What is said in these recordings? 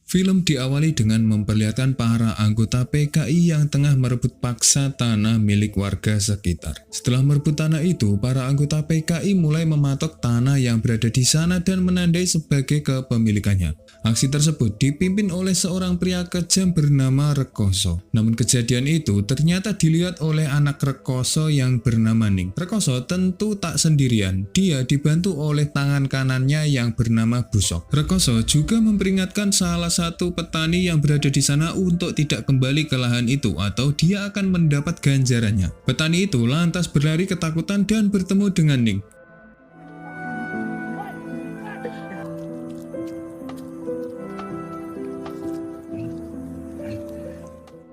Film diawali dengan memperlihatkan para anggota PKI yang tengah merebut paksa tanah milik warga sekitar. Setelah merebut tanah itu, para anggota PKI mulai mematok tanah yang berada di sana dan menandai sebagai kepemilikannya. Aksi tersebut dipimpin oleh seorang pria kejam bernama Rekoso. Namun kejadian itu ternyata dilihat oleh anak Rekoso yang bernama Ning. Rekoso tentu tak sendirian, dia dibantu oleh tangan kanannya yang bernama Busok. Rekoso juga memperingatkan salah satu petani yang berada di sana untuk tidak kembali ke lahan itu atau dia akan mendapat ganjarannya. Petani itu lantas berlari ketakutan dan bertemu dengan Ning.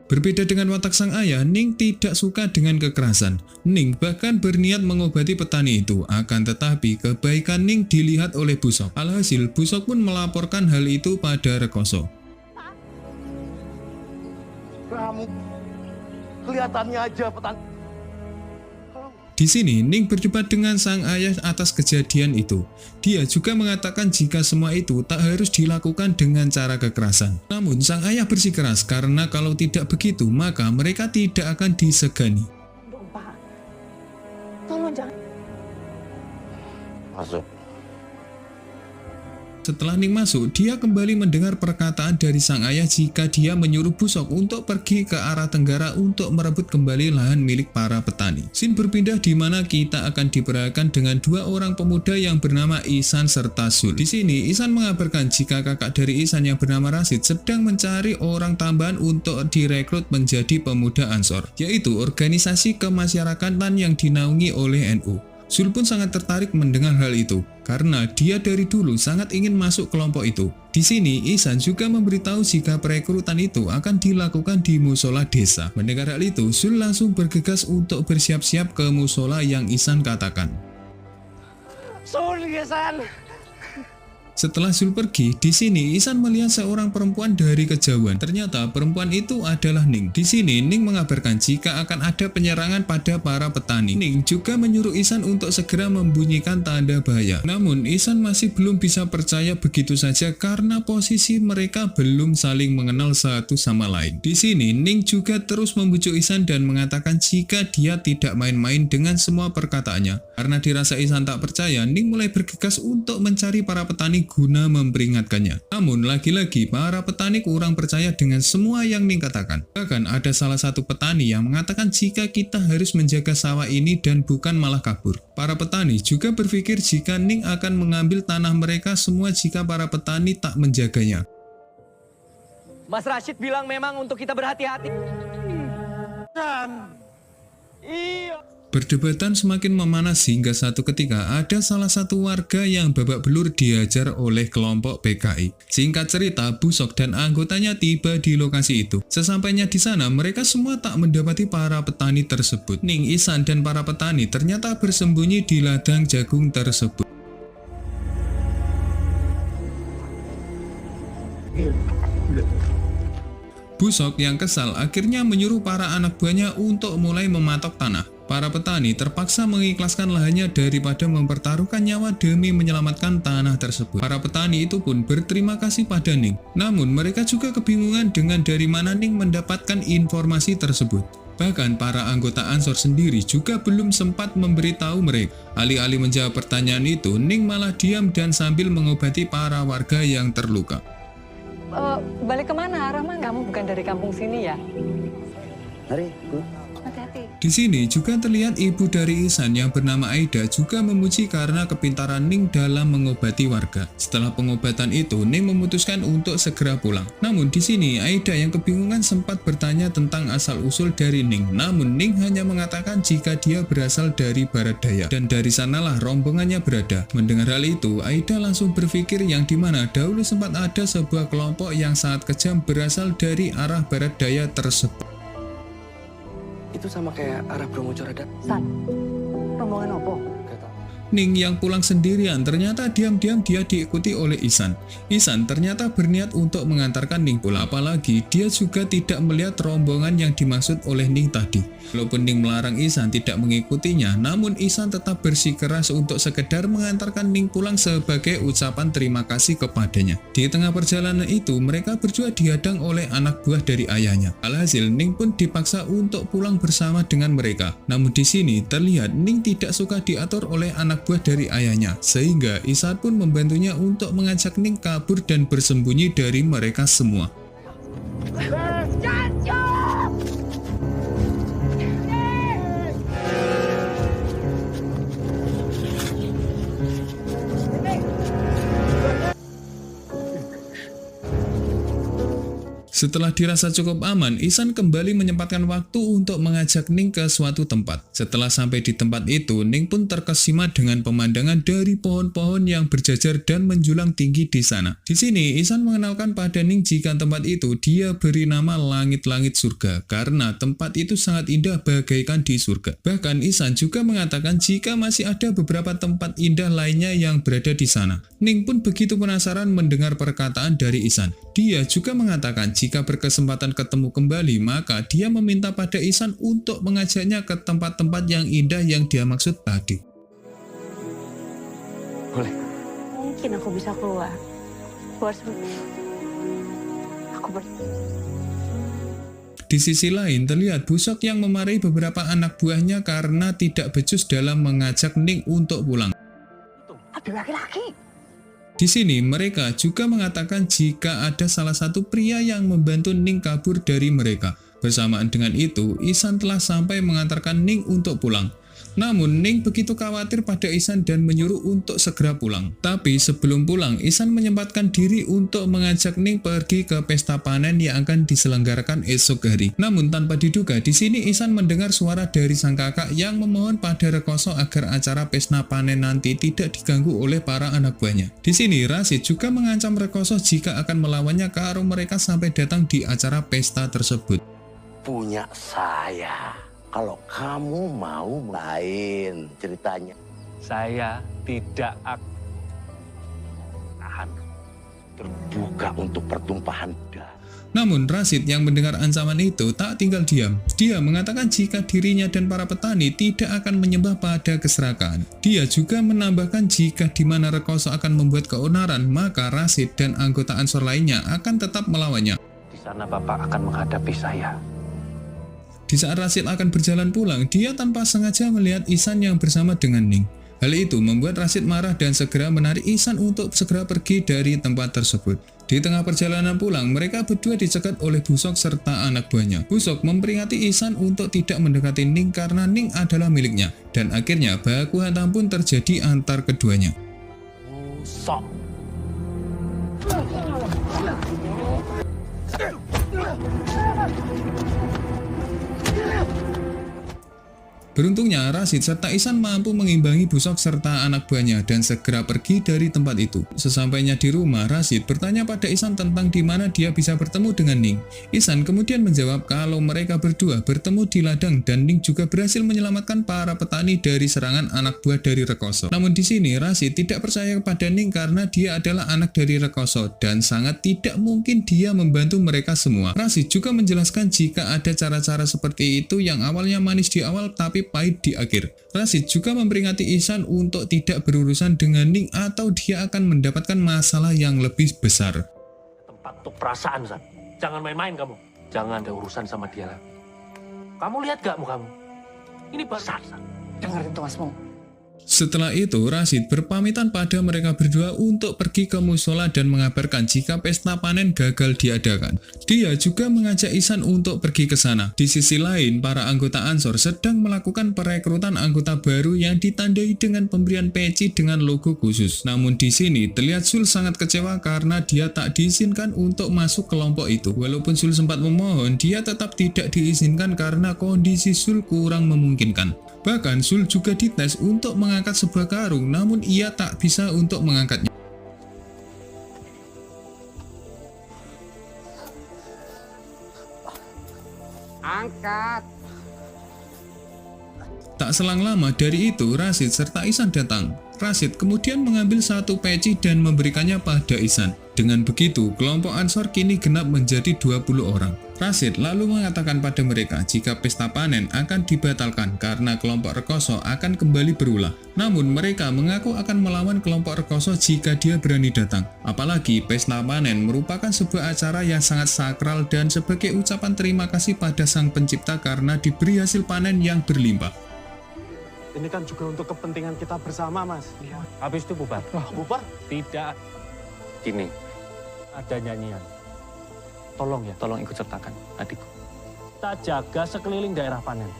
Berbeda dengan watak sang ayah, Ning tidak suka dengan kekerasan. Ning bahkan berniat mengobati petani itu, akan tetapi kebaikan Ning dilihat oleh Busok. Alhasil, Busok pun melaporkan hal itu pada Rekoso. Kamu kelihatannya aja petani. Di sini, Ning berdebat dengan sang ayah atas kejadian itu. Dia juga mengatakan jika semua itu tak harus dilakukan dengan cara kekerasan. Namun, sang ayah bersikeras karena kalau tidak begitu, maka mereka tidak akan disegani. Pak, tolong jangan. Masuk. Setelah Ning masuk, dia kembali mendengar perkataan dari sang ayah jika dia menyuruh Busok untuk pergi ke arah tenggara untuk merebut kembali lahan milik para petani. Scene berpindah di mana kita akan diperhadapkan dengan dua orang pemuda yang bernama Ihsan serta Sul. Di sini, Ihsan mengabarkan jika kakak dari Ihsan yang bernama Rasid sedang mencari orang tambahan untuk direkrut menjadi pemuda Ansor, yaitu organisasi kemasyarakatan yang dinaungi oleh NU. Sul pun sangat tertarik mendengar hal itu, karena dia dari dulu sangat ingin masuk kelompok itu. Di sini, Ihsan juga memberitahu jika perekrutan itu akan dilakukan di musola desa. Mendengar hal itu, Sul langsung bergegas untuk bersiap-siap ke musola yang Ihsan katakan. Sorry, San. Setelah Sul pergi, di sini Ihsan melihat seorang perempuan dari kejauhan. Ternyata perempuan itu adalah Ning. Di sini Ning mengabarkan jika akan ada penyerangan pada para petani. Ning juga menyuruh Ihsan untuk segera membunyikan tanda bahaya. Namun Ihsan masih belum bisa percaya begitu saja karena posisi mereka belum saling mengenal satu sama lain. Di sini Ning juga terus membujuk Ihsan dan mengatakan jika dia tidak main-main dengan semua perkataannya. Karena dirasa Ihsan tak percaya, Ning mulai bergegas untuk mencari para petani guna memperingatkannya. Namun lagi-lagi para petani kurang percaya dengan semua yang Ning katakan. Bahkan ada salah satu petani yang mengatakan jika kita harus menjaga sawah ini dan bukan malah kabur. Para petani juga berpikir jika Ning akan mengambil tanah mereka semua jika para petani tak menjaganya. Mas Rashid bilang memang untuk kita berhati-hati. San. Iya. Perdebatan semakin memanas hingga satu ketika ada salah satu warga yang babak belur dihajar oleh kelompok PKI. Singkat cerita, Busok dan anggotanya tiba di lokasi itu. Sesampainya di sana, mereka semua tak mendapati para petani tersebut. Ning, Ihsan, dan para petani ternyata bersembunyi di ladang jagung tersebut. Busok yang kesal akhirnya menyuruh para anak buahnya untuk mulai mematok tanah. Para petani terpaksa mengikhlaskan lahannya daripada mempertaruhkan nyawa demi menyelamatkan tanah tersebut. Para petani itu pun berterima kasih pada Ning. Namun mereka juga kebingungan dengan dari mana Ning mendapatkan informasi tersebut. Bahkan para anggota Ansor sendiri juga belum sempat memberitahu mereka. Alih-alih menjawab pertanyaan itu, Ning malah diam dan sambil mengobati para warga yang terluka. Balik kemana, Rahman? Kamu bukan dari kampung sini ya? Mari, Bu. Hati-hati. Di sini juga terlihat ibu dari Ihsan yang bernama Aida juga memuji karena kepintaran Ning dalam mengobati warga. Setelah pengobatan itu, Ning memutuskan untuk segera pulang. Namun di sini Aida yang kebingungan sempat bertanya tentang asal-usul dari Ning. Namun Ning hanya mengatakan jika dia berasal dari Barat Daya dan dari sanalah rombongannya berada. Mendengar hal itu, Aida langsung berpikir yang dimana dahulu sempat ada sebuah kelompok yang sangat kejam berasal dari arah Barat Daya tersebut. Itu sama kayak arah Bromo Coradak. San, rombongan opo? Ning yang pulang sendirian, ternyata diam-diam dia diikuti oleh Ihsan. Ihsan ternyata berniat untuk mengantarkan Ning pulang, apalagi dia juga tidak melihat rombongan yang dimaksud oleh Ning tadi. Walaupun Ning melarang Ihsan tidak mengikutinya, namun Ihsan tetap bersikeras untuk sekedar mengantarkan Ning pulang sebagai ucapan terima kasih kepadanya. Di tengah perjalanan itu, mereka berdua dihadang oleh anak buah dari ayahnya. Alhasil, Ning pun dipaksa untuk pulang bersama dengan mereka. Namun di sini terlihat Ning tidak suka diatur oleh anak buah dari ayahnya, sehingga Ihsan pun membantunya untuk mengajak Ning kabur dan bersembunyi dari mereka semua. Setelah dirasa cukup aman, Ihsan kembali menyempatkan waktu untuk mengajak Ning ke suatu tempat. Setelah sampai di tempat itu, Ning pun terkesima dengan pemandangan dari pohon-pohon yang berjajar dan menjulang tinggi di sana. Di sini, Ihsan mengenalkan pada Ning jika tempat itu dia beri nama langit-langit surga, karena tempat itu sangat indah bagaikan di surga. Bahkan Ihsan juga mengatakan jika masih ada beberapa tempat indah lainnya yang berada di sana. Ning pun begitu penasaran mendengar perkataan dari Ihsan. Dia juga mengatakan jika berkesempatan ketemu kembali, maka dia meminta pada Ihsan untuk mengajaknya ke tempat-tempat yang indah yang dia maksud tadi. Boleh. Mungkin aku bisa keluar sebentar. Di sisi lain, terlihat Busok yang memarahi beberapa anak buahnya karena tidak becus dalam mengajak Ning untuk pulang. Ada laki-laki. Di sini mereka juga mengatakan jika ada salah satu pria yang membantu Ning kabur dari mereka. Bersamaan dengan itu, Ihsan telah sampai mengantarkan Ning untuk pulang. Namun Ning begitu khawatir pada Ihsan dan menyuruh untuk segera pulang. Tapi sebelum pulang, Ihsan menyempatkan diri untuk mengajak Ning pergi ke pesta panen yang akan diselenggarakan esok hari. Namun tanpa diduga, di sini Ihsan mendengar suara dari sang kakak yang memohon pada Rekoso agar acara pesta panen nanti tidak diganggu oleh para anak buahnya. Di sini Rashid juga mengancam Rekoso jika akan melawannya kalau mereka sampai datang di acara pesta tersebut. Punya saya. Kalau kamu mau lain ceritanya. Saya tidak Tahan. Terbuka untuk pertumpahan darah. Namun Rashid yang mendengar ancaman itu tak tinggal diam. Dia mengatakan jika dirinya dan para petani tidak akan menyembah pada keserakahan. Dia juga menambahkan jika di mana Rekoso akan membuat keonaran, maka Rashid dan anggota Ansor lainnya akan tetap melawannya. Di sana Bapak akan menghadapi saya. Di saat Rashid akan berjalan pulang, dia tanpa sengaja melihat Ihsan yang bersama dengan Ning. Hal itu membuat Rashid marah dan segera menarik Ihsan untuk segera pergi dari tempat tersebut. Di tengah perjalanan pulang, mereka berdua dicegat oleh Busok serta anak buahnya. Busok memperingati Ihsan untuk tidak mendekati Ning karena Ning adalah miliknya. Dan akhirnya baku hantam pun terjadi antar keduanya. Sok. Beruntungnya, Rashid serta Ihsan mampu mengimbangi Busok serta anak buahnya dan segera pergi dari tempat itu. Sesampainya di rumah, Rashid bertanya pada Ihsan tentang di mana dia bisa bertemu dengan Ning. Ihsan kemudian menjawab kalau mereka berdua bertemu di ladang dan Ning juga berhasil menyelamatkan para petani dari serangan anak buah dari Rekoso. Namun di sini, Rashid tidak percaya kepada Ning karena dia adalah anak dari Rekoso dan sangat tidak mungkin dia membantu mereka semua. Rashid juga menjelaskan jika ada cara-cara seperti itu yang awalnya manis di awal tapi pahit di akhir. Rashid juga memperingati Ihsan untuk tidak berurusan dengan Ning atau dia akan mendapatkan masalah yang lebih besar. Tempat untuk perasaan, San. Jangan main-main kamu. Jangan ada urusan sama dia lagi. Kamu lihat gak mukamu? Ini besar, San. Dengerin tuh Masmu. Setelah itu, Rashid berpamitan pada mereka berdua untuk pergi ke musola dan mengabarkan jika pesta panen gagal diadakan. Dia juga mengajak Ihsan untuk pergi ke sana. Di sisi lain, para anggota Ansor sedang melakukan perekrutan anggota baru yang ditandai dengan pemberian peci dengan logo khusus. Namun di sini, terlihat Sul sangat kecewa karena dia tak diizinkan untuk masuk kelompok itu. Walaupun Sul sempat memohon, dia tetap tidak diizinkan karena kondisi Sul kurang memungkinkan. Bahkan Sul juga dites untuk mengangkat sebuah karung, namun ia tak bisa untuk mengangkatnya. Angkat. Tak selang lama dari itu, Rashid serta Ihsan datang. Rashid kemudian mengambil satu peci dan memberikannya pada Ihsan. Dengan begitu, kelompok Ansor kini genap menjadi 20 orang. Rashid lalu mengatakan pada mereka jika pesta panen akan dibatalkan karena kelompok Rekoso akan kembali berulah. Namun mereka mengaku akan melawan kelompok Rekoso jika dia berani datang. Apalagi pesta panen merupakan sebuah acara yang sangat sakral dan sebagai ucapan terima kasih pada Sang Pencipta karena diberi hasil panen yang berlimpah. Ini kan juga untuk kepentingan kita bersama, Mas. Iya. Habis itu bubar. Bubar? Tidak. Gini, ada nyanyian. Tolong ya, tolong ikut sertakan adikku. Kita jaga sekeliling daerah panen.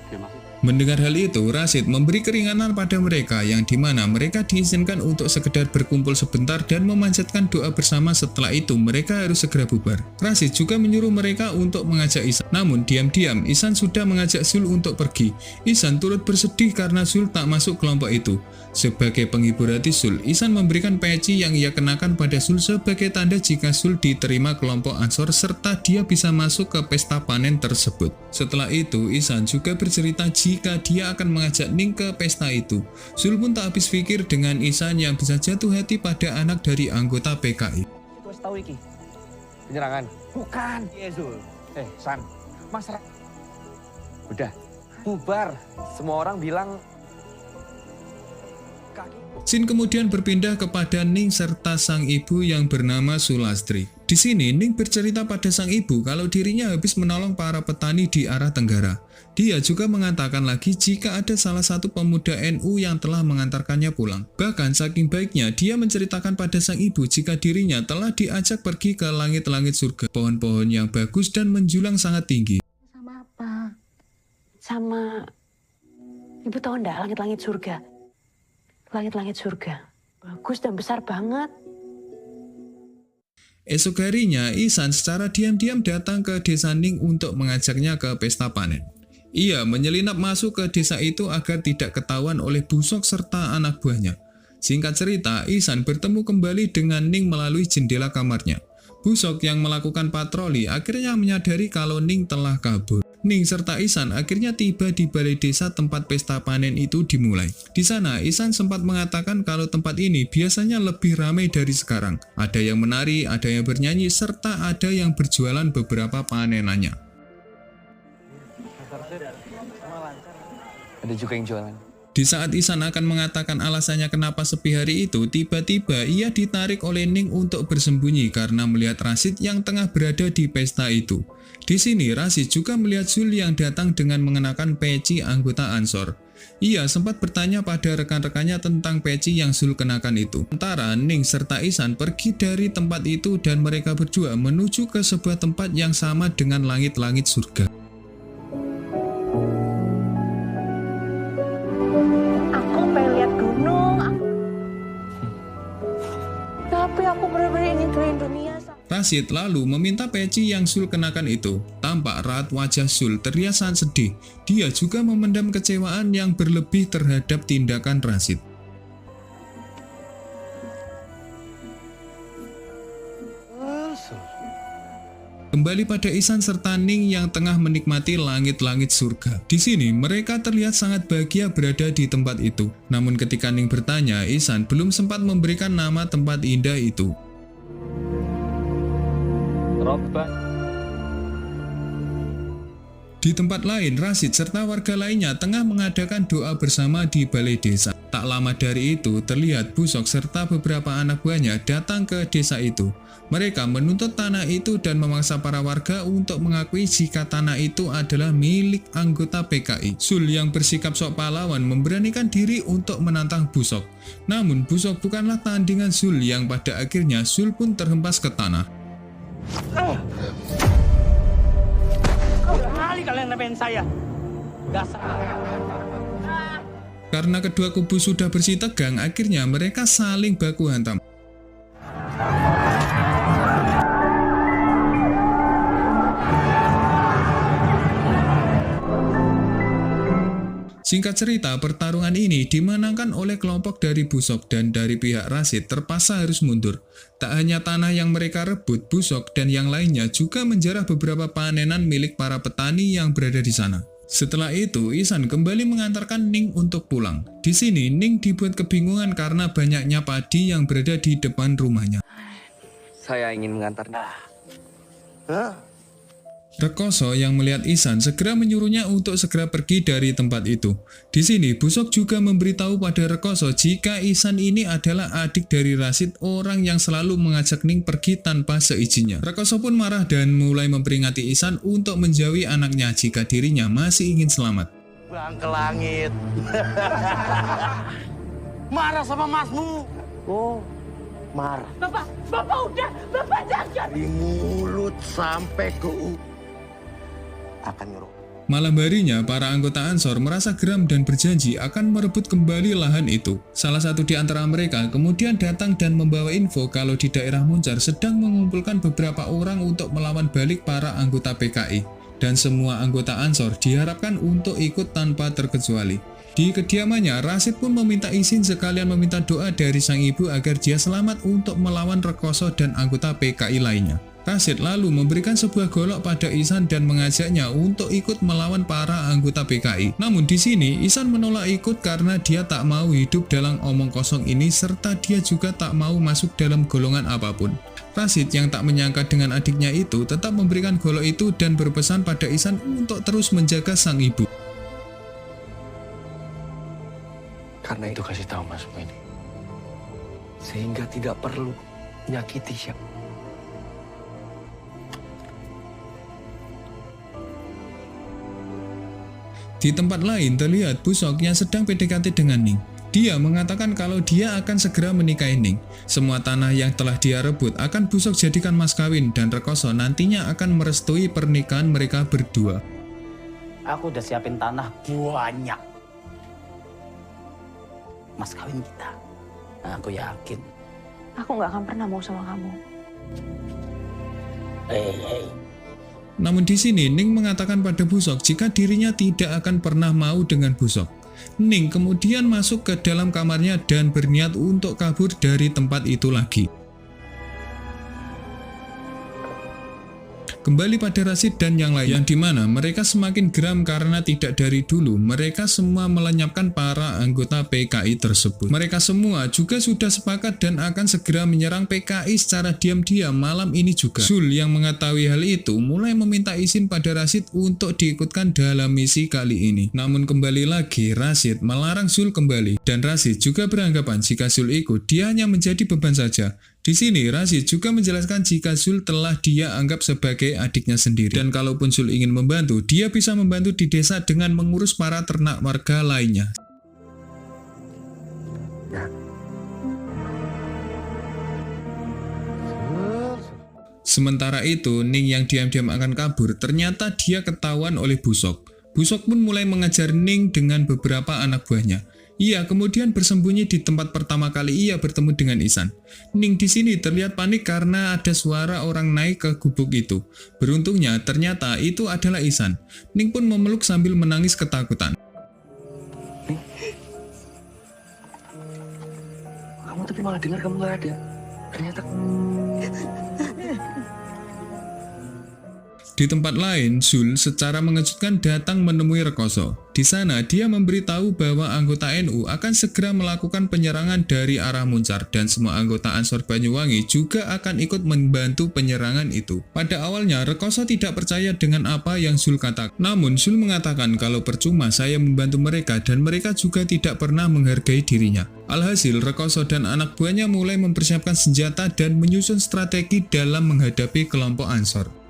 Oke, Mas. Mendengar hal itu, Rashid memberi keringanan pada mereka yang dimana mereka diizinkan untuk sekedar berkumpul sebentar dan memanjatkan doa bersama. Setelah itu mereka harus segera bubar. Rashid juga menyuruh mereka untuk mengajak Ihsan. Namun diam-diam Ihsan sudah mengajak Zul untuk pergi. Ihsan turut bersedih karena Zul tak masuk kelompok itu. Sebagai penghibur hati Zul, Ihsan memberikan peci yang ia kenakan pada Zul sebagai tanda jika Zul diterima kelompok Ansor serta dia bisa masuk ke pesta panen tersebut. Setelah itu Ihsan juga bercerita jika dia akan mengajak Ning ke pesta itu. Zul pun tak habis pikir dengan Ihsan yang bisa jatuh hati pada anak dari anggota PKI. Wes tahu iki. Penyerangan. Bukan. Iya, Zul. San. Mas udah bubar. Semua orang bilang Scene kemudian berpindah kepada Ning serta sang ibu yang bernama Sulastri. Di sini Ning bercerita pada sang ibu kalau dirinya habis menolong para petani di arah Tenggara. Dia juga mengatakan lagi jika ada salah satu pemuda NU yang telah mengantarkannya pulang. Bahkan saking baiknya dia menceritakan pada sang ibu jika dirinya telah diajak pergi ke langit-langit surga. Pohon-pohon yang bagus dan menjulang sangat tinggi. Sama apa? Sama... Ibu tahu enggak langit-langit surga? Langit-langit surga. Bagus dan besar banget. Esok harinya, Ihsan secara diam-diam datang ke desa Ning untuk mengajaknya ke pesta panen. Ia menyelinap masuk ke desa itu agar tidak ketahuan oleh Busok serta anak buahnya. Singkat cerita, Ihsan bertemu kembali dengan Ning melalui jendela kamarnya. Busok yang melakukan patroli akhirnya menyadari kalau Ning telah kabur. Ning serta Ihsan akhirnya tiba di balai desa tempat pesta panen itu dimulai. Di sana, Ihsan sempat mengatakan kalau tempat ini biasanya lebih ramai dari sekarang. Ada yang menari, ada yang bernyanyi, serta ada yang berjualan beberapa panenannya. ada juga yang jualan. Di saat Ihsan akan mengatakan alasannya kenapa sepi hari itu, tiba-tiba ia ditarik oleh Ning untuk bersembunyi karena melihat Rashid yang tengah berada di pesta itu. Di sini Rashid juga melihat Zul yang datang dengan mengenakan peci anggota Ansor. Ia sempat bertanya pada rekan-rekannya tentang peci yang Zul kenakan itu. Sementara Ning serta Ihsan pergi dari tempat itu dan mereka berdua menuju ke sebuah tempat yang sama dengan langit-langit surga. Aku pengen lihat gunung. Tapi aku benar-benar ingin keliling dunia. Rashid lalu meminta peci yang Zul kenakan itu. Tampak raut wajah Zul terlihat sangat sedih. Dia juga memendam kecewaan yang berlebih terhadap tindakan Rashid. Kembali pada Ihsan serta Ning yang tengah menikmati langit-langit surga. Di sini mereka terlihat sangat bahagia berada di tempat itu. Namun ketika Ning bertanya, Ihsan belum sempat memberikan nama tempat indah itu. Di tempat lain, Rashid serta warga lainnya tengah mengadakan doa bersama di balai desa. Tak lama dari itu, terlihat Busok serta beberapa anak buahnya datang ke desa itu. Mereka menuntut tanah itu dan memaksa para warga untuk mengakui jika tanah itu adalah milik anggota PKI. Zul yang bersikap sok pahlawan memberanikan diri untuk menantang Busok. Namun Busok bukanlah tandingan Zul yang pada akhirnya Zul pun terhempas ke tanah. Kali kalian nemenin saya. Dasar. Karena kedua kubu sudah bersih tegang, akhirnya mereka saling baku hantam. Singkat cerita, pertarungan ini dimenangkan oleh kelompok dari Busok dan dari pihak Rashid terpaksa harus mundur. Tak hanya tanah yang mereka rebut, Busok dan yang lainnya juga menjarah beberapa panenan milik para petani yang berada di sana. Setelah itu, Ihsan kembali mengantarkan Ning untuk pulang. Di sini, Ning dibuat kebingungan karena banyaknya padi yang berada di depan rumahnya. Saya ingin mengantarnya. Rekoso yang melihat Ihsan segera menyuruhnya untuk segera pergi dari tempat itu. Di sini, Busok juga memberitahu pada Rekoso jika Ihsan ini adalah adik dari Rashid, orang yang selalu mengajak Ning pergi tanpa seizinnya. Rekoso pun marah dan mulai memperingati Ihsan untuk menjauhi anaknya jika dirinya masih ingin selamat. Bang ke langit. Marah sama masmu. Oh, marah. Bapak udah, Bapak jangan. Dari mulut sampai ke akan nyuruh. Malam harinya, para anggota Ansor merasa geram dan berjanji akan merebut kembali lahan itu. Salah satu di antara mereka kemudian datang dan membawa info kalau di daerah Muncar sedang mengumpulkan beberapa orang untuk melawan balik para anggota PKI. Dan semua anggota Ansor diharapkan untuk ikut tanpa terkecuali. Di kediamannya, Rashid pun meminta izin sekalian meminta doa dari sang ibu agar dia selamat untuk melawan Rekoso dan anggota PKI lainnya. Rashid lalu memberikan sebuah golok pada Ihsan dan mengajaknya untuk ikut melawan para anggota PKI. Namun di sini Ihsan menolak ikut karena dia tak mau hidup dalam omong kosong ini serta dia juga tak mau masuk dalam golongan apapun. Rashid yang tak menyangka dengan adiknya itu tetap memberikan golok itu dan berpesan pada Ihsan untuk terus menjaga sang ibu. Karena itu kasih tahu masmu ini. Sehingga tidak perlu menyakiti siapa. Di tempat lain terlihat Busok yang sedang PDKT dengan Ning. Dia mengatakan kalau dia akan segera menikahi Ning. Semua tanah yang telah dia rebut akan Busok jadikan mas kawin dan Rekoso nantinya akan merestui pernikahan mereka berdua. Aku udah siapin tanah banyak. Mas kawin kita. Nah, aku yakin. Aku nggak akan pernah mau sama kamu. Hei. Namun di sini Ning mengatakan pada Busok jika dirinya tidak akan pernah mau dengan Busok. Ning kemudian masuk ke dalam kamarnya dan berniat untuk kabur dari tempat itu lagi. Kembali pada Rashid dan yang lain, yang dimana mereka semakin geram karena tidak dari dulu mereka semua melenyapkan para anggota PKI tersebut. Mereka semua juga sudah sepakat dan akan segera menyerang PKI secara diam-diam malam ini juga. Zul yang mengetahui hal itu mulai meminta izin pada Rashid untuk diikutkan dalam misi kali ini. Namun kembali lagi Rashid melarang Zul kembali dan Rashid juga beranggapan jika Zul ikut dia hanya menjadi beban saja. Di sini Rashid juga menjelaskan jika Zul telah dia anggap sebagai adiknya sendiri. Dan kalaupun Zul ingin membantu, dia bisa membantu di desa dengan mengurus para ternak warga lainnya. Sementara itu, Ning yang diam-diam akan kabur, ternyata dia ketahuan oleh Busok. Busok pun mulai mengajar Ning dengan beberapa anak buahnya. Ia kemudian bersembunyi di tempat pertama kali ia bertemu dengan Ihsan. Ning di sini terlihat panik karena ada suara orang naik ke gubuk itu. Beruntungnya ternyata itu adalah Ihsan. Ning pun memeluk sambil menangis ketakutan. Kamu tapi malah dengar kamu nggak ada. Ternyata. Di tempat lain, Zul secara mengejutkan datang menemui Rekoso. Di sana, dia memberitahu bahwa anggota NU akan segera melakukan penyerangan dari arah Muncar dan semua anggota Ansor Banyuwangi juga akan ikut membantu penyerangan itu. Pada awalnya, Rekoso tidak percaya dengan apa yang Zul katakan. Namun, Zul mengatakan kalau percuma saya membantu mereka dan mereka juga tidak pernah menghargai dirinya. Alhasil, Rekoso dan anak buahnya mulai mempersiapkan senjata dan menyusun strategi dalam menghadapi kelompok Ansor.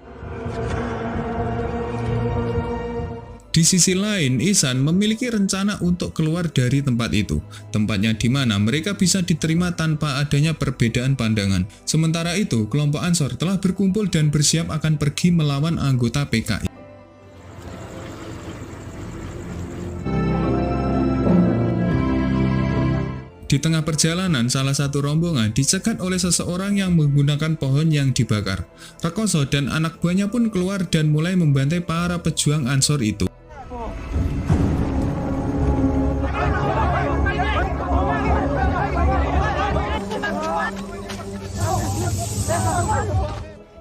Di sisi lain, Ihsan memiliki rencana untuk keluar dari tempat itu, tempatnya di mana mereka bisa diterima tanpa adanya perbedaan pandangan. Sementara itu, kelompok Ansor telah berkumpul dan bersiap akan pergi melawan anggota PKI. Di tengah perjalanan, salah satu rombongan dicegat oleh seseorang yang menggunakan pohon yang dibakar. Rekoso dan anak buahnya pun keluar dan mulai membantai para pejuang Ansor itu.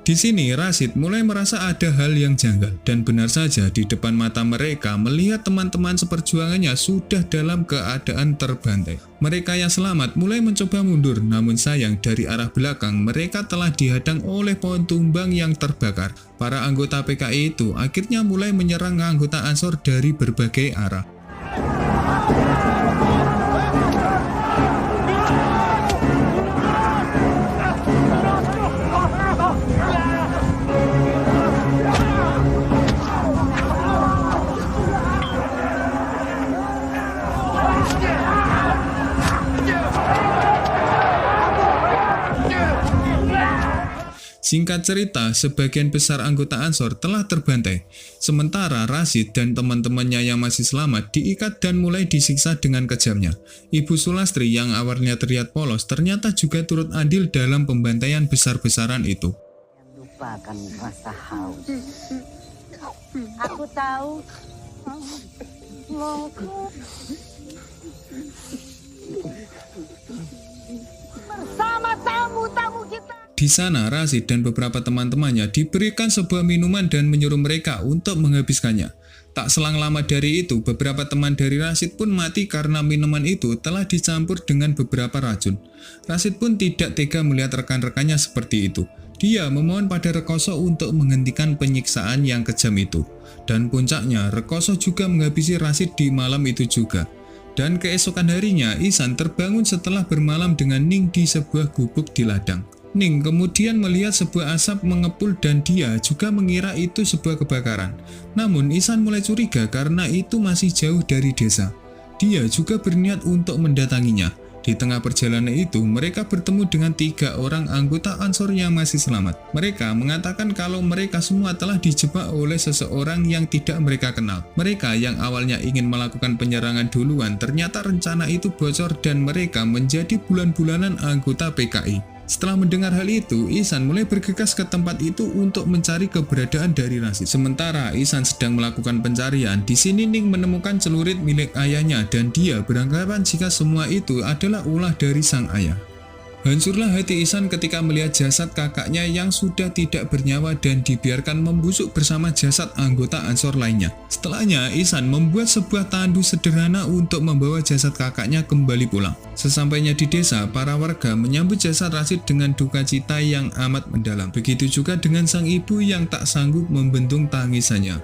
Di sini Rashid mulai merasa ada hal yang janggal, dan benar saja di depan mata mereka melihat teman-teman seperjuangannya sudah dalam keadaan terbantai. Mereka yang selamat mulai mencoba mundur, namun sayang dari arah belakang mereka telah dihadang oleh pohon tumbang yang terbakar. Para anggota PKI itu akhirnya mulai menyerang anggota Ansor dari berbagai arah. Singkat cerita, sebagian besar anggota Ansor telah terbantai. Sementara Rashid dan teman-temannya yang masih selamat diikat dan mulai disiksa dengan kejamnya. Ibu Sulastri yang awalnya terlihat polos ternyata juga turut andil dalam pembantaian besar-besaran itu. Lupakan rasa haus. Aku tahu. Bersama tamu-tamu kita. Di sana, Rashid dan beberapa teman-temannya diberikan sebuah minuman dan menyuruh mereka untuk menghabiskannya. Tak selang lama dari itu, beberapa teman dari Rashid pun mati karena minuman itu telah dicampur dengan beberapa racun. Rashid pun tidak tega melihat rekan-rekannya seperti itu. Dia memohon pada Rekoso untuk menghentikan penyiksaan yang kejam itu. Dan puncaknya, Rekoso juga menghabisi Rashid di malam itu juga. Dan keesokan harinya, Ihsan terbangun setelah bermalam dengan Ning di sebuah gubuk di ladang. Ning kemudian melihat sebuah asap mengepul dan dia juga mengira itu sebuah kebakaran. Namun Ihsan mulai curiga karena itu masih jauh dari desa. Dia juga berniat untuk mendatanginya. Di tengah perjalanan itu, mereka bertemu dengan 3 orang anggota Ansor yang masih selamat. Mereka mengatakan kalau mereka semua telah dijebak oleh seseorang yang tidak mereka kenal. Mereka yang awalnya ingin melakukan penyerangan duluan, ternyata rencana itu bocor dan mereka menjadi bulan-bulanan anggota PKI. Setelah mendengar hal itu, Ihsan mulai bergegas ke tempat itu untuk mencari keberadaan dari Rashid. Sementara Ihsan sedang melakukan pencarian, di sini Ning menemukan celurit milik ayahnya dan dia beranggapan jika semua itu adalah ulah dari sang ayah. Hancurlah hati Ihsan ketika melihat jasad kakaknya yang sudah tidak bernyawa dan dibiarkan membusuk bersama jasad anggota Ansor lainnya. Setelahnya, Ihsan membuat sebuah tandu sederhana untuk membawa jasad kakaknya kembali pulang. Sesampainya di desa, para warga menyambut jasad Rashid dengan duka cita yang amat mendalam. Begitu juga dengan sang ibu yang tak sanggup membendung tangisannya.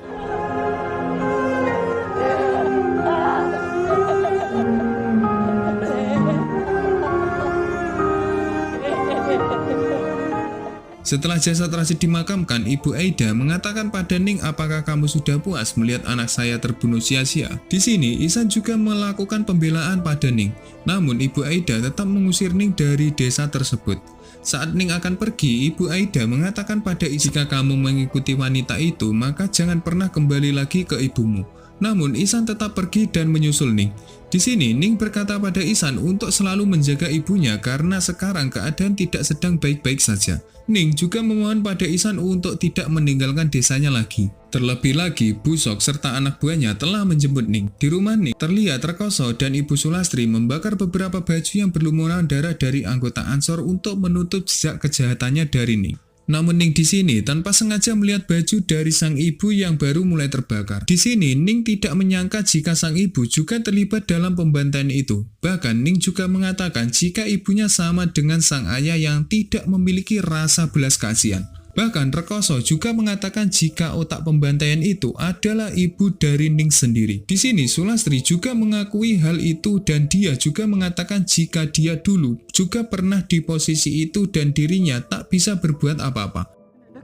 Setelah jasad Rashid dimakamkan, Ibu Aida mengatakan pada Ning, apakah kamu sudah puas melihat anak saya terbunuh sia-sia? Di sini, Ihsan juga melakukan pembelaan pada Ning. Namun, Ibu Aida tetap mengusir Ning dari desa tersebut. Saat Ning akan pergi, Ibu Aida mengatakan pada Ihsan, jika kamu mengikuti wanita itu, maka jangan pernah kembali lagi ke ibumu. Namun, Ihsan tetap pergi dan menyusul Ning. Di sini, Ning berkata pada Ihsan untuk selalu menjaga ibunya karena sekarang keadaan tidak sedang baik-baik saja. Ning juga memohon pada Ihsan untuk tidak meninggalkan desanya lagi. Terlebih lagi, Busok serta anak buahnya telah menjemput Ning. Di rumah Ning, terlihat Rekoso dan Ibu Sulastri membakar beberapa baju yang berlumuran darah dari anggota Ansor untuk menutup jejak kejahatannya dari Ning. Namun Ning di sini tanpa sengaja melihat baju dari sang ibu yang baru mulai terbakar. Di sini Ning tidak menyangka jika sang ibu juga terlibat dalam pembantaian itu. Bahkan Ning juga mengatakan jika ibunya sama dengan sang ayah yang tidak memiliki rasa belas kasihan. Bahkan Rekoso juga mengatakan jika otak pembantaian itu adalah ibu dari Ning sendiri. Di sini Sulastri juga mengakui hal itu dan dia juga mengatakan jika dia dulu juga pernah di posisi itu dan dirinya tak bisa berbuat apa-apa.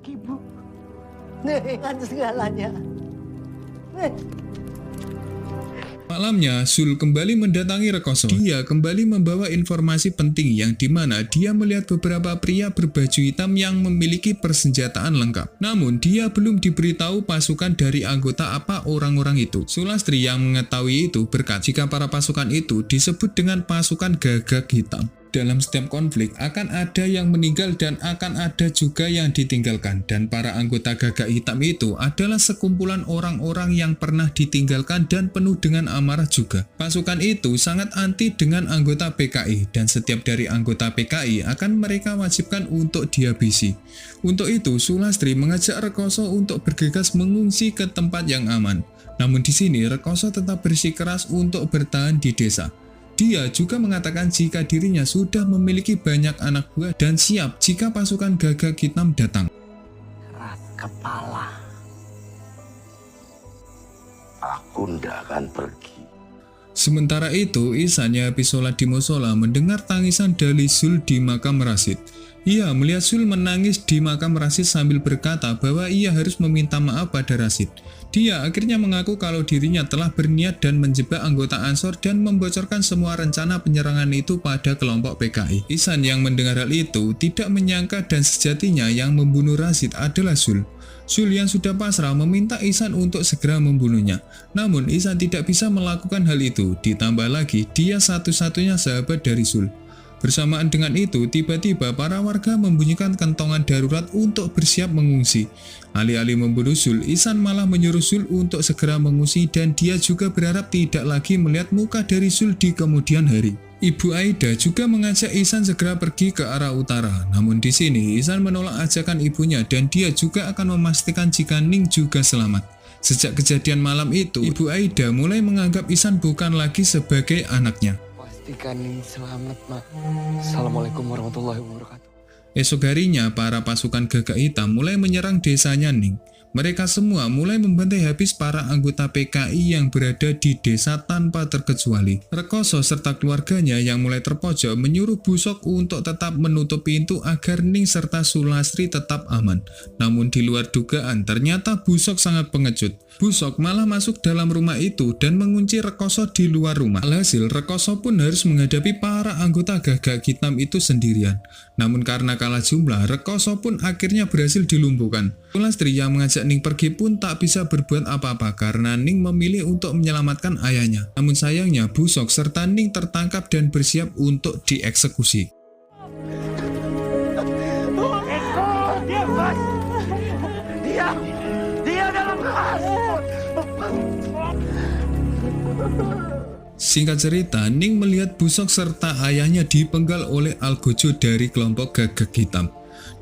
Ibu, dengan segalanya. Malamnya, Sul kembali mendatangi Rekoso. Dia kembali membawa informasi penting yang dimana dia melihat beberapa pria berbaju hitam yang memiliki persenjataan lengkap. Namun, dia belum diberitahu pasukan dari anggota apa orang-orang itu. Sulastri yang mengetahui itu berkata jika para pasukan itu disebut dengan pasukan Gagak Hitam. dalam setiap konflik akan ada yang meninggal dan akan ada juga yang ditinggalkan, dan para anggota Gagak Hitam itu adalah sekumpulan orang-orang yang pernah ditinggalkan dan penuh dengan amarah juga. Pasukan itu sangat anti dengan anggota PKI, dan setiap dari anggota PKI akan mereka wajibkan untuk dihabisi. Untuk itu Sulastri mengajak Rekoso untuk bergegas mengungsi ke tempat yang aman. Namun di sini Rekoso tetap bersikeras untuk bertahan di desa. Dia juga mengatakan jika dirinya sudah memiliki banyak anak buah dan siap jika pasukan Gagak Hitam datang. Keras kepala. Aku ndak akan pergi. Sementara itu, Ihsan yang habis sholat di musola mendengar tangisan dari Zul di makam Rasid. Ia melihat Zul menangis di makam Rasid sambil berkata bahwa ia harus meminta maaf pada Rasid. Dia akhirnya mengaku kalau dirinya telah berniat dan menjebak anggota Ansor dan membocorkan semua rencana penyerangan itu pada kelompok PKI. Ihsan yang mendengar hal itu tidak menyangka dan sejatinya yang membunuh Rasid adalah Zul. Zul yang sudah pasrah meminta Ihsan untuk segera membunuhnya. Namun Ihsan tidak bisa melakukan hal itu, ditambah lagi dia satu-satunya sahabat dari Zul. Bersamaan dengan itu, tiba-tiba para warga membunyikan kentongan darurat untuk bersiap mengungsi. Alih-alih membunuh Zul, Ihsan malah menyuruh Zul untuk segera mengungsi dan dia juga berharap tidak lagi melihat muka dari Zul di kemudian hari. Ibu Aida juga mengajak Ihsan segera pergi ke arah utara. Namun di sini Ihsan menolak ajakan ibunya dan dia juga akan memastikan jika Ning juga selamat. Sejak kejadian malam itu, Ibu Aida mulai menganggap Ihsan bukan lagi sebagai anaknya. Pastikan Ning selamat, Mak. Assalamualaikum warahmatullahi wabarakatuh. Esok harinya, para pasukan Gagak Hitam mulai menyerang desanya Ning. Mereka semua mulai membantai habis para anggota PKI yang berada di desa tanpa terkecuali. Rekoso serta keluarganya yang mulai terpojok menyuruh Busok untuk tetap menutup pintu agar Ning serta Sulastri tetap aman. Namun di luar dugaan, ternyata Busok sangat pengecut. Busok malah masuk dalam rumah itu dan mengunci Rekoso di luar rumah. Alhasil, Rekoso pun harus menghadapi para anggota Gagak Hitam itu sendirian. Namun karena kalah jumlah, Rekoso pun akhirnya berhasil dilumpuhkan. Sulastri yang mengajak Ning pergi pun tak bisa berbuat apa-apa karena Ning memilih untuk menyelamatkan ayahnya. Namun sayangnya Busok serta Ning tertangkap dan bersiap untuk dieksekusi. Dia dalam Singkat cerita, Ning melihat Busok serta ayahnya dipenggal oleh Algojo dari kelompok Gagak Hitam.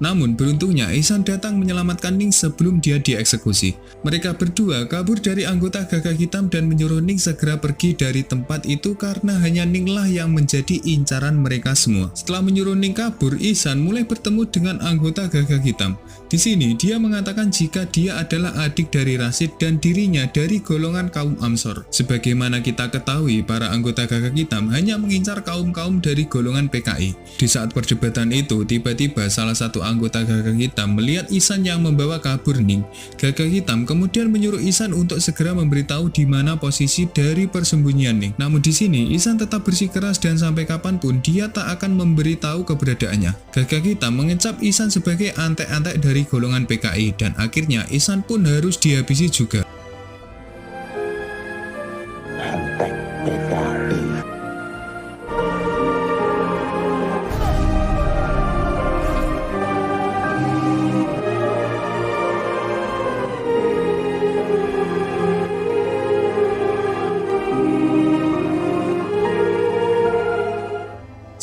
Namun beruntungnya Ihsan datang menyelamatkan Ning sebelum dia dieksekusi. Mereka berdua kabur dari anggota Gagak Hitam dan menyuruh Ning segera pergi dari tempat itu karena hanya Ning lah yang menjadi incaran mereka semua. Setelah menyuruh Ning kabur, Ihsan mulai bertemu dengan anggota Gagak Hitam. Di sini dia mengatakan jika dia adalah adik dari Rasid dan dirinya dari golongan kaum Amsor. Sebagaimana kita ketahui, para anggota Gagak Hitam hanya mengincar kaum-kaum dari golongan PKI. Di saat perdebatan itu, tiba-tiba salah satu anggota Gagak Hitam melihat Ihsan yang membawa kabur Ning. Gagak Hitam kemudian menyuruh Ihsan untuk segera memberitahu di mana posisi dari persembunyian Ning. Namun di sini Ihsan tetap bersikeras dan sampai kapanpun dia tak akan memberitahu keberadaannya. Gagak Hitam mengecap Ihsan sebagai antek-antek dari golongan PKI dan akhirnya Ihsan pun harus dihabisi juga. antek PKI.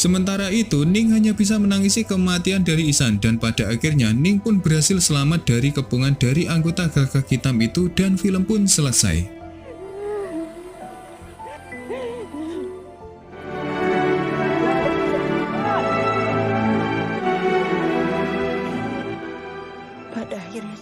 Sementara itu, Ning hanya bisa menangisi kematian dari Ihsan dan pada akhirnya Ning pun berhasil selamat dari kepungan dari anggota Gagak Hitam itu dan film pun selesai. Pada akhirnya